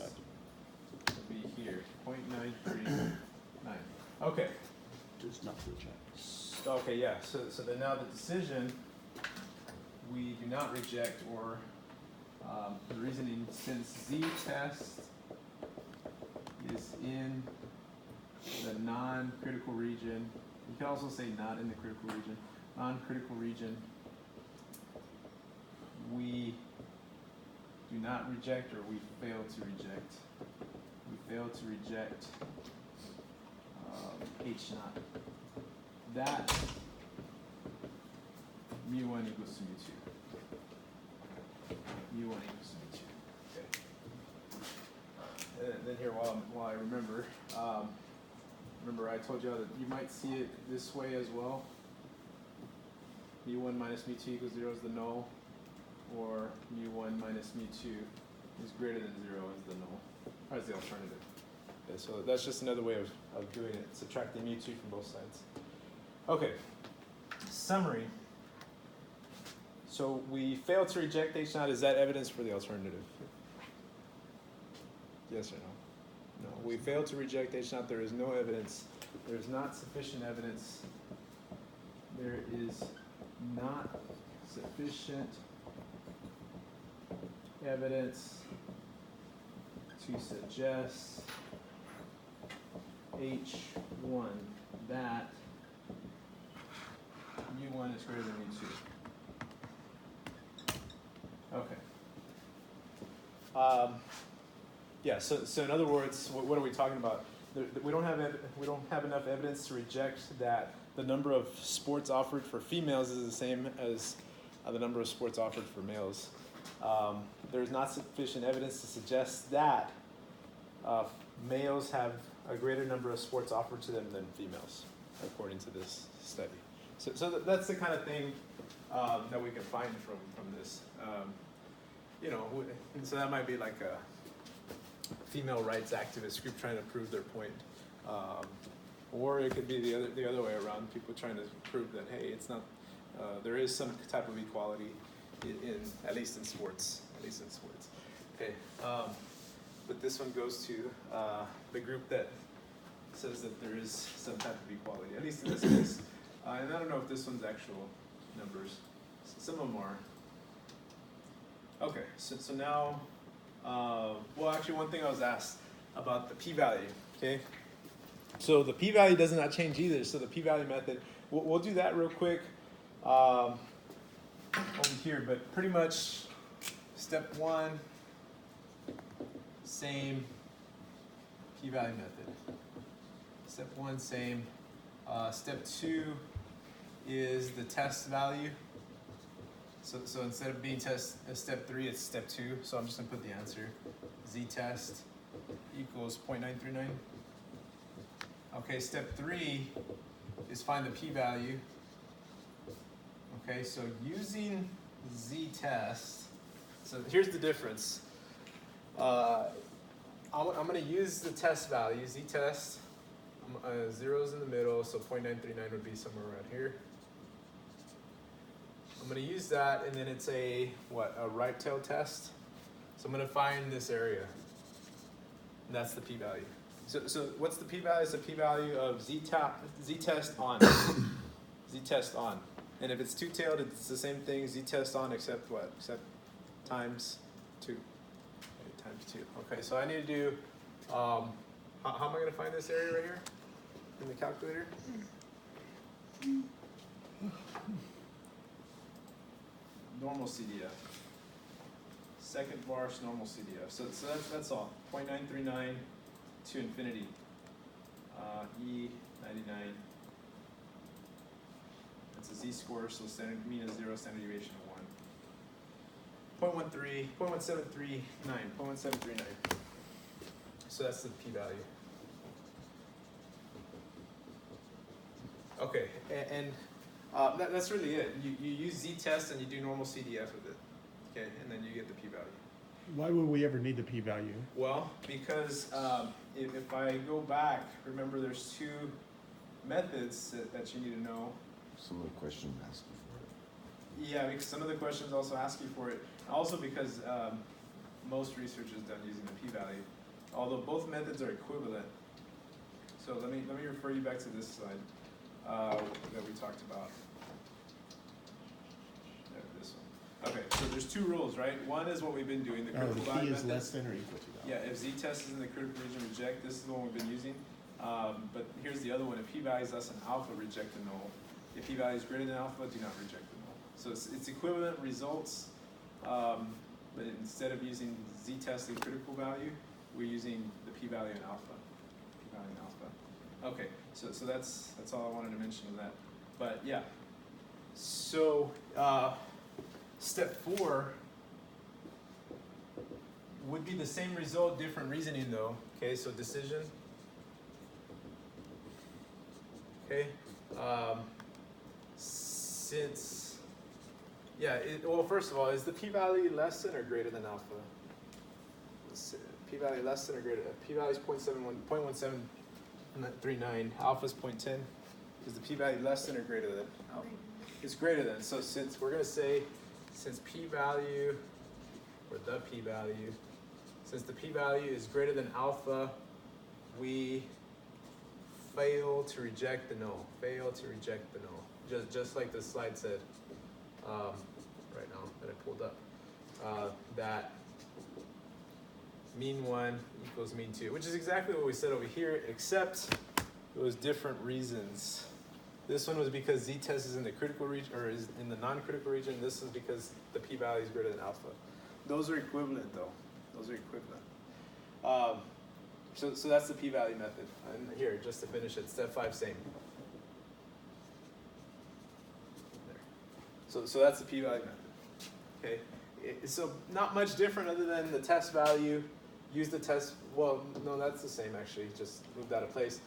would be here, 0.939. Okay. Just not to check. Okay, yeah, so then now the decision, we do not reject or, the reasoning, since z-test is in the non-critical region, you can also say not in the critical region, non-critical region, we do not reject or we fail to reject. We fail to reject H naught. That mu1 equals to mu2. mu1 equals to mu2. Okay. And then here, while I remember, remember I told you that you might see it this way as well. mu1 minus mu2 equals 0 is the null, or mu1 minus mu2 is greater than 0 is the null, or is the alternative. Okay, so that's just another way of doing it, subtracting mu2 from both sides. Okay, summary. So we failed to reject H naught. Is that evidence for the alternative? Yes or no? No. We failed to reject H naught. There is no evidence. There is not sufficient evidence. There is not sufficient evidence to suggest H1 that mu1 is greater than mu2. Okay. Yeah, so in other words, what are we talking about? we don't have enough evidence to reject that the number of sports offered for females is the same as the number of sports offered for males. There is not sufficient evidence to suggest that males have a greater number of sports offered to them than females, according to this study. So that's the kind of thing that we can find from this. And so that might be like a female rights activist group trying to prove their point, or it could be the other way around. People trying to prove that hey, it's not. There is some type of equality in at least in sports. Okay. But this one goes to the group that says that there is some type of equality, at least in this case. And I don't know if this one's actual numbers. Some of them are. Okay, so now, well, actually, one thing I was asked about the p-value. Okay, so the p-value does not change either. So the p-value method, we'll do that real quick over here. But pretty much, step one, same p-value method. Step one, same. Step two is the test value. So instead of being step 3, it's step 2. So I'm just gonna put the answer. Z-test equals 0.939. Okay, step 3 is find the p-value. Okay, so using Z-test, so here's the difference. I'm gonna use the test value, Z-test, zeros in the middle, so 0.939 would be somewhere around here. I'm going to use that, and then it's a right tail test. So I'm going to find this area, and that's the p-value. So what's the p-value? It's the p-value of z-test on. Z-test on. And if it's two-tailed, it's the same thing, z-test on, except what? Except times 2. Okay, times 2. Okay, so I need to do, how am I going to find this area right here in the calculator? Normal CDF. Second var's normal CDF. So that's all. 0.939 to infinity. E99. That's a z-score, so standard mean is 0, standard deviation of 1. 0.179. 0.1739. So that's the p-value. Okay, and that's really it. You use z-test and you do normal CDF with it, okay, and then you get the p-value. Why would we ever need the p-value? Well, because if I go back, remember there's 2 methods that you need to know. Some of the questions ask you for it. Yeah, because some of the questions also ask you for it. Also because most research is done using the p-value, although both methods are equivalent. So let me refer you back to this slide that we talked about. This one. Okay, so there's 2 rules, right? One is what we've been doing, the critical the value p is method. less than or equal to that. Yeah, if z-test is in the critical region, reject. This is the one we've been using. But here's the other one. If p-value is less than alpha, reject the null. If p-value is greater than alpha, do not reject the null. So it's equivalent results, but instead of using z-test and critical value, we're using the p-value and alpha. P-value and alpha. Okay, so that's all I wanted to mention of that. But yeah, so step 4 would be the same result, different reasoning though. Okay, so decision. Okay, since, yeah, well, first of all, is the p-value less than or greater than alpha? P-value less than or greater? P-value is 0.1739, alpha is 0.10. Is the p-value less than or greater than alpha? It's greater than. So since we're going to say, since p-value, or the p-value, since the p-value is greater than alpha, we fail to reject the null. Fail to reject the null. Just like the slide said right now that I pulled up. That mean 1 equals mean 2, which is exactly what we said over here, except it was different reasons. This one was because z-test is in the critical region, or is in the non-critical region. This is because the p-value is greater than alpha. Those are equivalent though. Those are equivalent. So that's the p-value method. And here, just to finish it, step 5, same. There. So that's the p-value method. Okay. So not much different other than the test value. Use the test. Well, no, that's the same actually. Just moved out of place.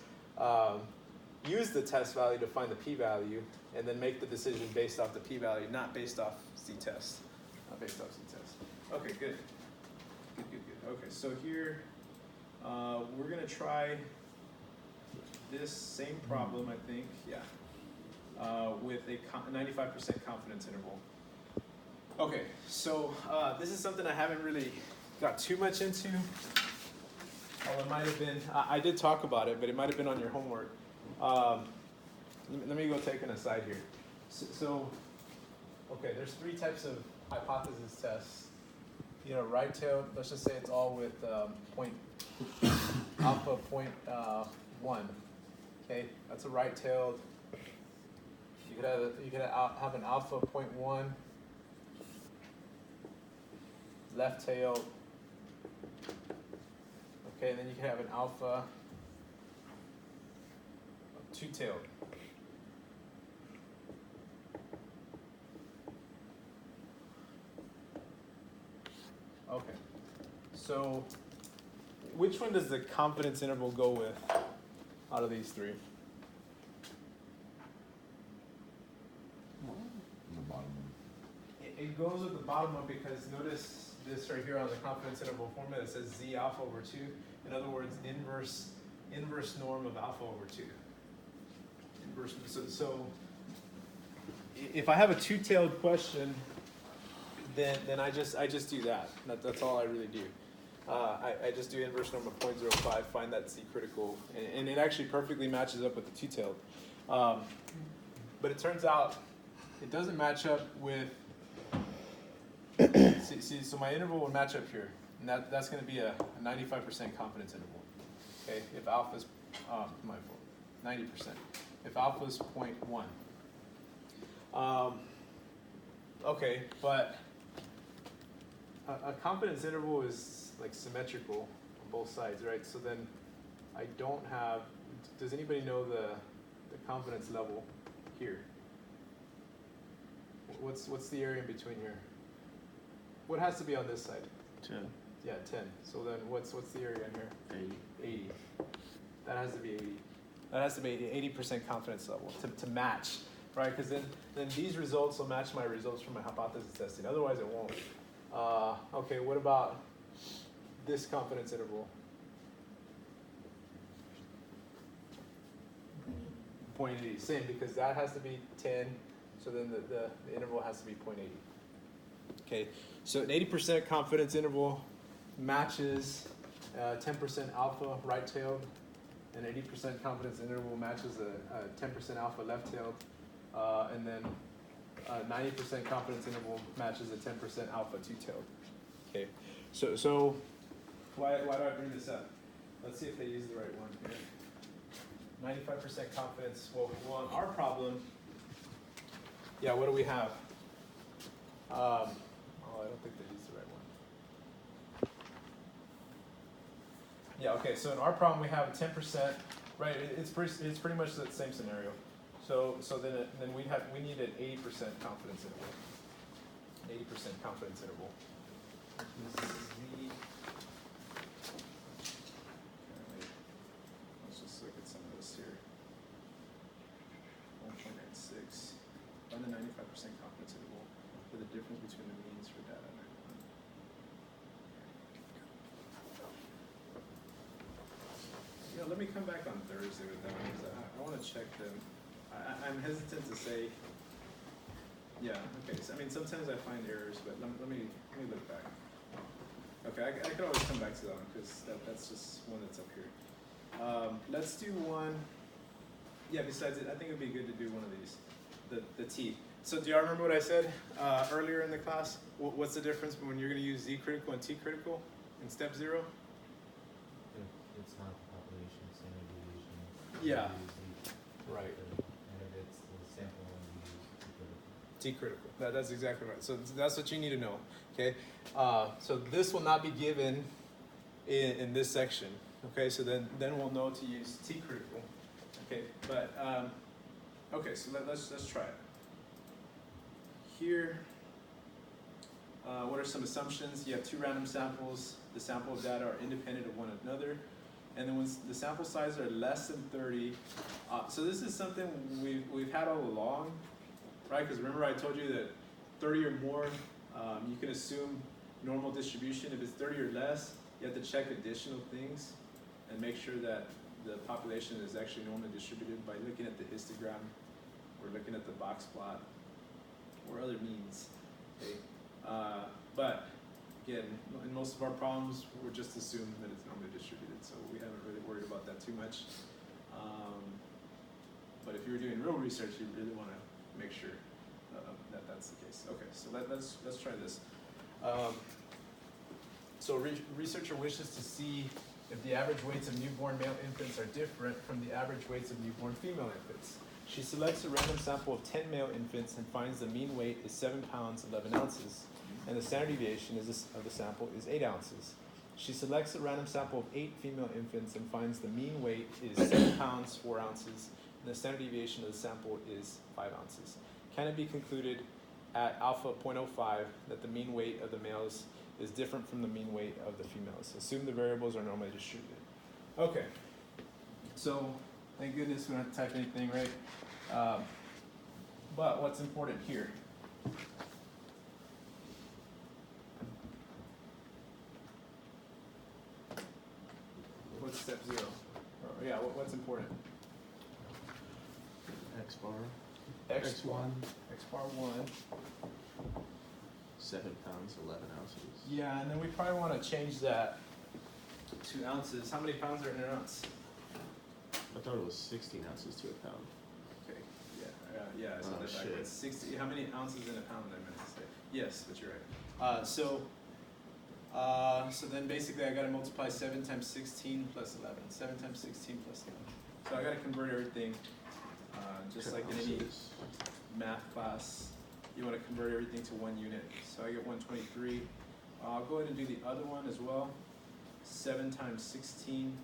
Use the test value to find the p-value, and then make the decision based off the p-value, not based off z-test. Not based off z-test. Okay, good. Good. Okay, so here we're gonna try this same problem, I think. Yeah, with a 95% confidence interval. Okay, so this is something I haven't really got too much into. Oh, it might have been. I did talk about it, but it might have been on your homework. Let me go take an aside here. So, okay, there's 3 types of hypothesis tests. You know, right-tailed. Let's just say it's all with alpha 0.1. Okay, that's a right-tailed. You could have an alpha 0.1. Left-tailed. Okay, and then you can have an alpha 2-tailed. Okay, so which one does the confidence interval go with out of these 3? The bottom. It goes with the bottom one because notice this right here on the confidence interval formula. It says z alpha over 2. In other words, inverse norm of alpha over 2. Inverse. So if I have a 2-tailed question, then I just do that. That's all I really do. I just do inverse norm of 0.05, find that z critical, and it actually perfectly matches up with the 2-tailed. But it turns out it doesn't match up with. See, so my interval would match up here, and that's going to be a 95% confidence interval. Okay, if alpha is 90%. If alpha is 0.1. Okay, but a confidence interval is like symmetrical on both sides, right? So then I don't have. Does anybody know the confidence level here? What's the area in between here? What has to be on this side? 10. Yeah, 10. So then what's the area in here? 80. That has to be 80. That has to be 80% confidence level to match, right? Because then these results will match my results from my hypothesis testing. Otherwise, it won't. Okay, what about this confidence interval? 0.80. Same, because that has to be 10. So then the interval has to be 0.80. Okay, so an 80% confidence interval matches 10% alpha right-tailed, an 80% confidence interval matches a 10% alpha left-tailed, and then 90% confidence interval matches a 10% alpha two-tailed. Okay, so why do I bring this up? Let's see if they use the right one here. 95% confidence. Well, on our problem, yeah, what do we have? I don't think they used the right one. Yeah, okay, so in our problem we have 10%, right? It's pretty much the same scenario. So then we need an 80% confidence interval. 80% confidence interval. This is the. Okay, let's just look at some of this here. 1.96. Find the 95% confidence interval for the difference between the means for data. Yeah, let me come back on Thursday with that because I want to check them. I'm hesitant to say. Yeah. Okay. So I mean, sometimes I find errors, but let me look back. Okay, I could always come back to that one because that's just one that's up here. Let's do one. Yeah. Besides it, I think it'd be good to do one of these. The T. So do y'all remember what I said earlier in the class? What's the difference when you're going to use Z critical and T critical in step 0? It's not the population standard deviation. Yeah. We use Right. And if it's the sample, we use T critical. That's exactly right. So that's what you need to know. Okay. So this will not be given in this section. Okay, so then we'll know to use T critical. Okay, but okay, so let's try it. Here, what are some assumptions? You have two random samples. The sample data are independent of one another. And then when the sample sizes are less than 30, so this is something we've had all along, right? Because remember I told you that 30 or more, you can assume normal distribution. If it's 30 or less, you have to check additional things and make sure that the population is actually normally distributed by looking at the histogram or looking at the box plot or other means. Okay? But again, in most of our problems, we're just assuming that it's normally distributed, so we haven't really worried about that too much. But if you're doing real research, you really want to make sure that that's the case. Okay, so let's try this. So a researcher wishes to see if the average weights of newborn male infants are different from the average weights of newborn female infants. She selects a random sample of 10 male infants and finds the mean weight is 7 pounds 11 ounces, and the standard deviation of the sample is 8 ounces. She selects a random sample of 8 female infants and finds the mean weight is 7 pounds 4 ounces, and the standard deviation of the sample is 5 ounces. Can it be concluded at alpha 0.05 that the mean weight of the males is different from the mean weight of the females? Assume the variables are normally distributed. Okay, so thank goodness we don't have to type anything, right? But what's important here? What's step 0? Or, yeah, what's important? X bar, X1. X bar 1. 7 pounds, 11 ounces. Yeah, and then we probably want to change that to ounces. How many pounds are in an ounce? I thought it was 16 ounces to a pound. Okay, yeah, so Oh, that's shit. backwards. 60, how many ounces in a pound I meant to say? Yes, but you're right. So then basically I gotta multiply 7 times 16 plus 11. 7 times 16 plus 11. So I gotta convert everything, just like in any Ounces. math class, you wanna convert everything to 1 unit. So I get 123. I'll go ahead and do the other one as well. 7 times 16.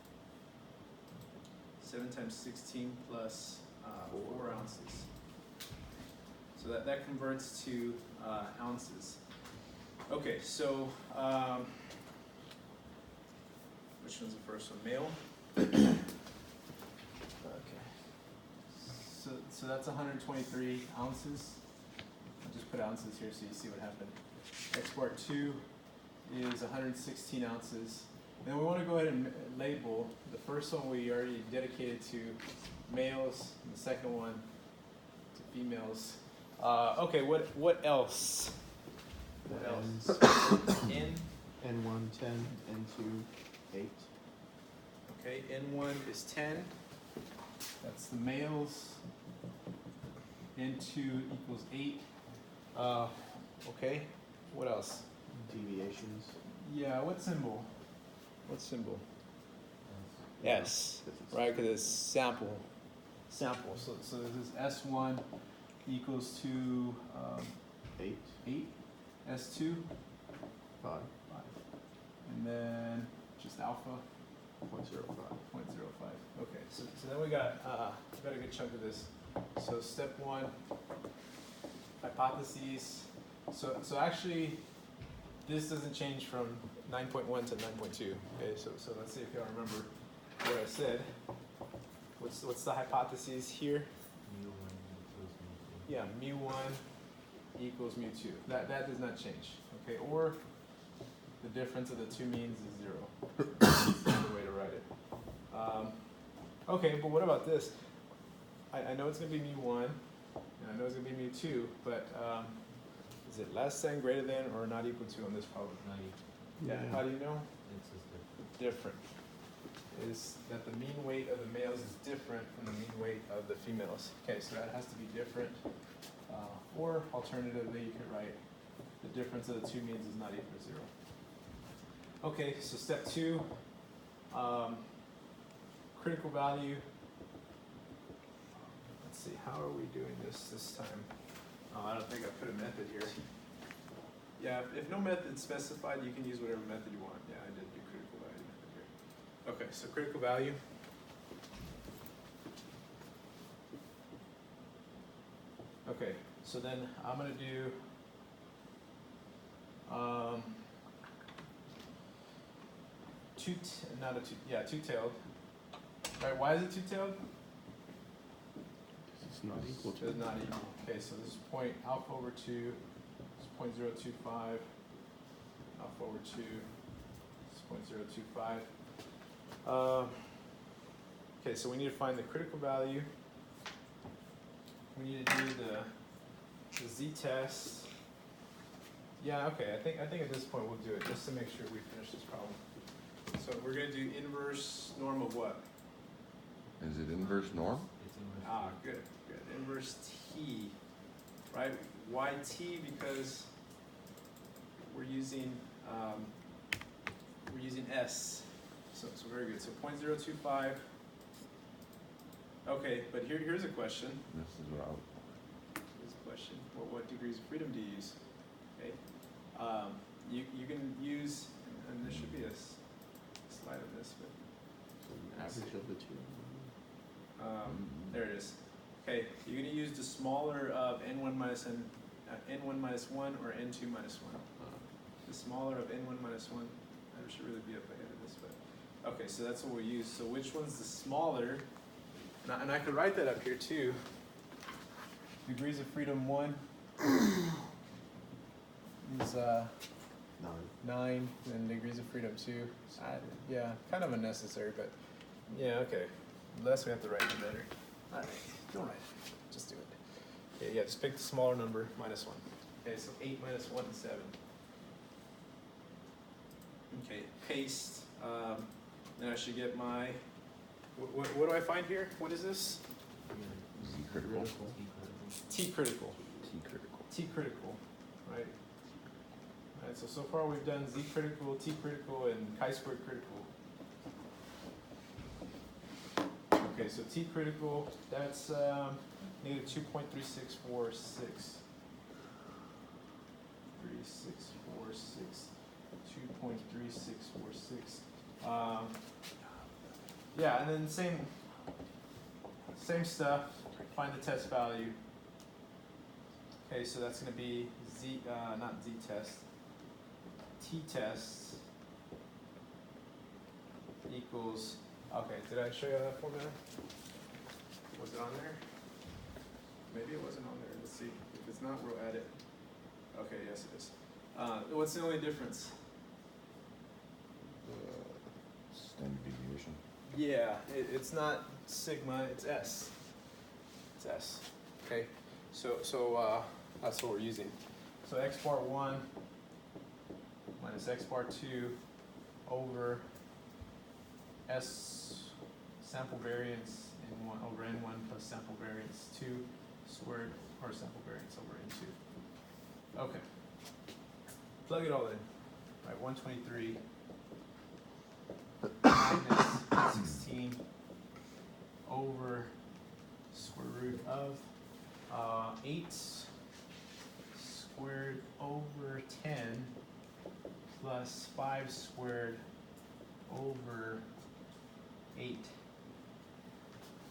7 times 16 plus 4 ounces. So that converts to ounces. Okay, so which one's the first one? Male? Okay. So that's 123 ounces. I'll just put ounces here so you see what happened. X bar 2 is 116 ounces. And we want to go ahead and label. The first one we already dedicated to males, and the second one to females. Okay, what else? What else? N. N1, 10, N2, 8. Okay, N1 is 10. That's the males. N2 equals 8. Okay, what else? Deviations. Yeah, what symbol? What symbol? S, right? Because it's sample. Sample. So this is S1 equals to 8, 8. S2, 5, 5. And then just alpha, 0.05. 0.05. Okay, so then we got a good chunk of this. So step 1, hypotheses. So actually, this doesn't change from 9.1 to 9.2. Okay, so let's see if y'all remember what I said. What's the hypotheses here? mu1 equals mu2. Yeah, mu1 equals mu2. That does not change. Okay, or the difference of the two means is 0. That's the other way to write it. Okay, but what about this? I know it's going to be mu1, and I know it's going to be mu2, but is it less than, greater than, or not equal to on this problem? Not equal. Yeah, how do you know? It's just different. Different. Is that the mean weight of the males is different from the mean weight of the females. Okay, so that has to be different. Or alternatively, you could write the difference of the two means is not equal to 0. Okay, so step 2, critical value. Let's see, how are we doing this time? I don't think I put a method here. Yeah, if no method specified, you can use whatever method you want. Yeah, I did do critical value method here. Okay, so critical value. Okay, so then I'm gonna do two-tailed. Right, why is it two-tailed? It's not equal to. It's not equal. Okay, so this is point alpha over 2, this is 0.025, alpha over 2, this is 0.025. Okay, so we need to find the critical value. We need to do the z-test. Yeah, okay, I think at this point we'll do it, just to make sure we finish this problem. So we're gonna do inverse norm of what? Is it inverse norm? It's inverse. Ah, good. Inverse t, right? Why t? Because we're using s. So very good. So 0.025. Okay, but here's a question. This is what I Here's a question. What degrees of freedom do you use? Okay. You can use, and there should be a slide of this, but So an average of the two. there it is. Okay, you're going to use the smaller of n1 minus n1 minus 1 or n2 minus 1. The smaller of n1 minus 1. I should really be up ahead of this, but okay, so that's what we'll use. So which one's the smaller? And I could write that up here too. Degrees of freedom 1 is 9, and degrees of freedom 2. Yeah, kind of unnecessary, but yeah, okay. The less we have to write, the better. All right, don't write it. Just do it. Okay, yeah, just pick the smaller number, minus 1. Okay, so 8 minus 1 is 7. Okay, paste. Then I should get my. What do I find here? What is this? Z critical. T critical. T critical. T critical, right? Alright, so far we've done Z critical, T critical, and chi-squared critical. Okay, so T critical, that's negative 2.3646. 3646. 2.3646. Yeah, and then same stuff. Find the test value. Okay, so that's going to be Z, not Z test. T test equals. Okay, did I show you that formula? Was it on there? Maybe it wasn't on there. Let's see. If it's not, we'll add it. Okay, yes it is. What's the only difference? Standard deviation. Yeah, it's not sigma, it's S. It's S. Okay, so that's what we're using. So x bar 1 minus x bar 2 over S sample variance n1 over n1 plus sample variance 2 squared, or sample variance over n2. Okay. Plug it all in. Right, 123 minus 16 over square root of 8 squared over 10 plus 5 squared over 8.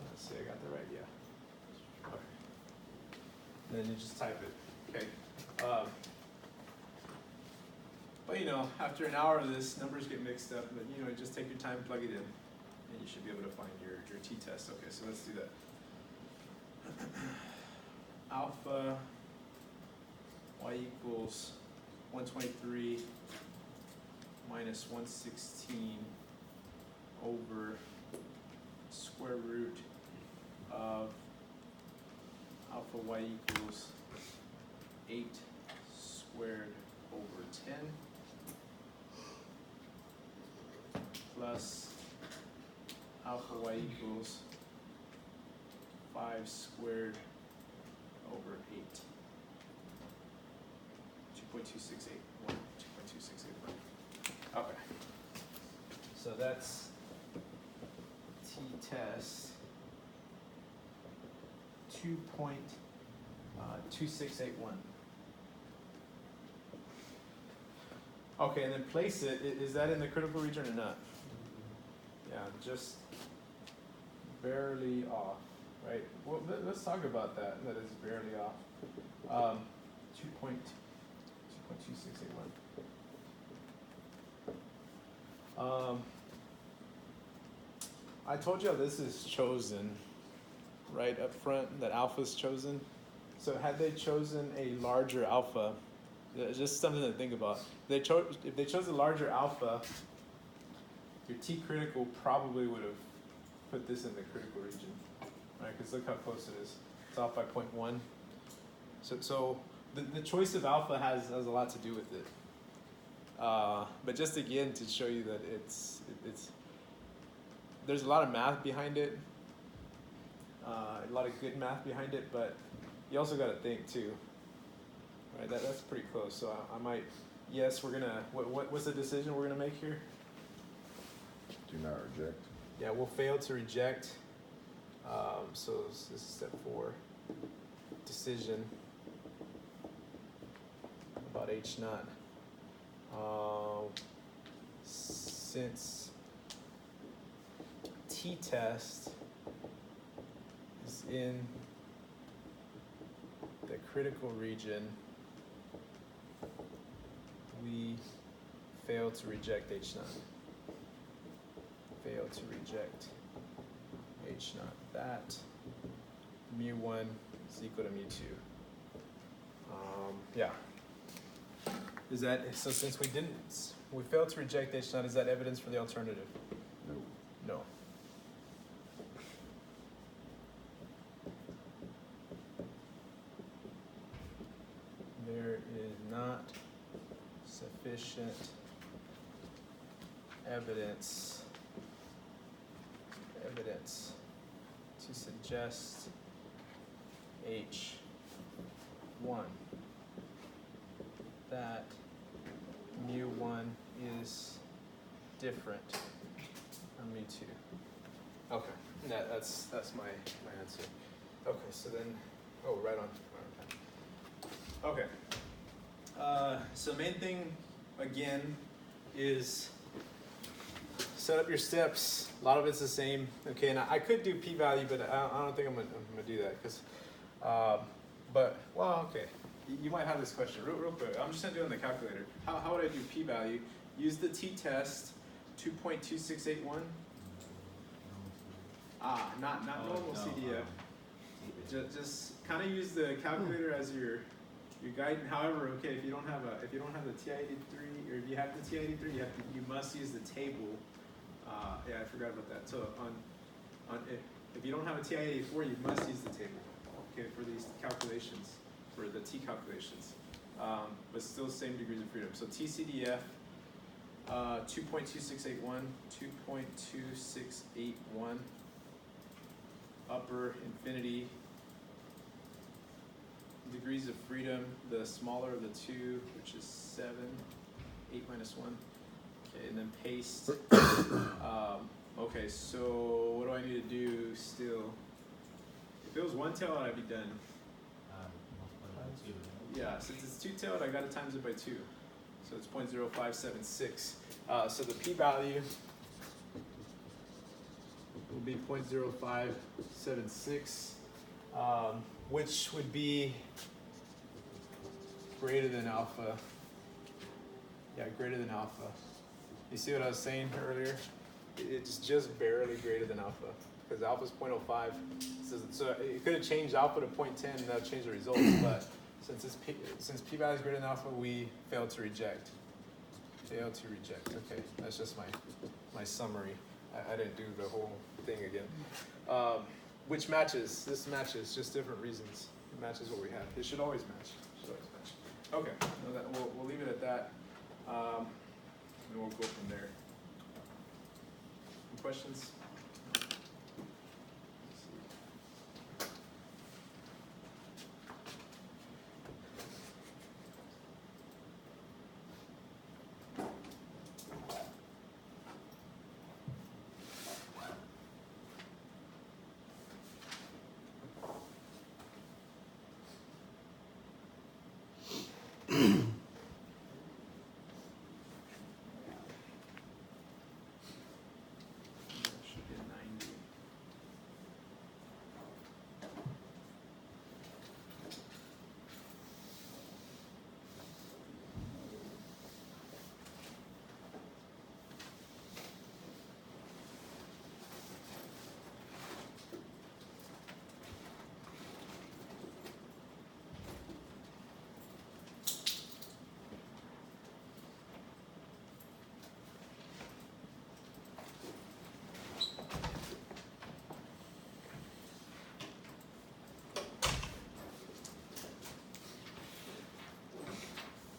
Let's see, I got that right, yeah. Okay. Then you just type it, okay. But you know, after an hour of this, numbers get mixed up, but you know, just take your time, plug it in, and you should be able to find your t-test. Okay, so let's do that. Alpha y equals 123 minus 116 over square root of alpha y equals 8 squared over 10 plus alpha y equals 5 squared over 8. 2.2681. 2.2681. Okay. So that's t-test 2.2681. Okay, and then place it. Is that in the critical region or not? Yeah, just barely off, right? Well, let's talk about that is barely off. 2.2681. I told you this is chosen, right up front, that alpha is chosen. So had they chosen a larger alpha, just something to think about. If they chose a larger alpha, your T critical probably would have put this in the critical region, right? Because look how close it is. It's off by 0.1. So the choice of alpha has a lot to do with it. But just again to show you that it's there's a lot of math behind it, a lot of good math behind it, but you also got to think too, right? That's pretty close. So I might, yes, we're gonna. What's the decision we're gonna make here? Do not reject. Yeah, we'll fail to reject. So this is step 4. Decision about H naught. Since t-test is in the critical region, we fail to reject H naught. Fail to reject H naught. That mu1 is equal to mu2. Yeah. Is that, so since we failed to reject H naught, is that evidence for the alternative? No. No. There is not sufficient evidence to suggest H1 that mu1 is different from mu2. Okay, that's my answer. Okay, so then, oh, right on time. Okay. So main thing again is set up your steps. A lot of it's the same. Okay, and I could do p-value, but I don't think I'm gonna do that because, but well, okay. You might have this question real quick. I'm just gonna do it on the calculator. How would I do p-value? Use the t-test 2.2681. Not normal CDF. Just kind of use the calculator as your guide. However, okay, if you don't have the TI-83, or if you have the TI-83, you must use the table. Yeah, I forgot about that. So if you don't have a TI-84, you must use the table. Okay, for these calculations, for the T calculations, but still same degrees of freedom. So TCDF 2.2681, 2.2681, upper infinity. Degrees of freedom, the smaller of the two, which is 7, 8 minus 1. Okay, and then paste. Okay, so what do I need to do still? If it was one-tailed, I'd be done. Multiply by 2. Yeah, since it's two-tailed, I gotta times it by 2. So it's 0.0576. So the p-value will be 0.0576, which would be greater than alpha. Yeah, greater than alpha. You see what I was saying earlier? It's just barely greater than alpha, because alpha is 0.05. So it could have changed alpha to 0.10, and that would change the results. But since p-value is greater than alpha, we failed to reject. Failed to reject. Okay, that's just my summary. I didn't do the whole thing again. Which matches? This matches, just different reasons. It matches what we have. It should always match. Okay, we'll leave it at that. And we'll go from there. Any questions?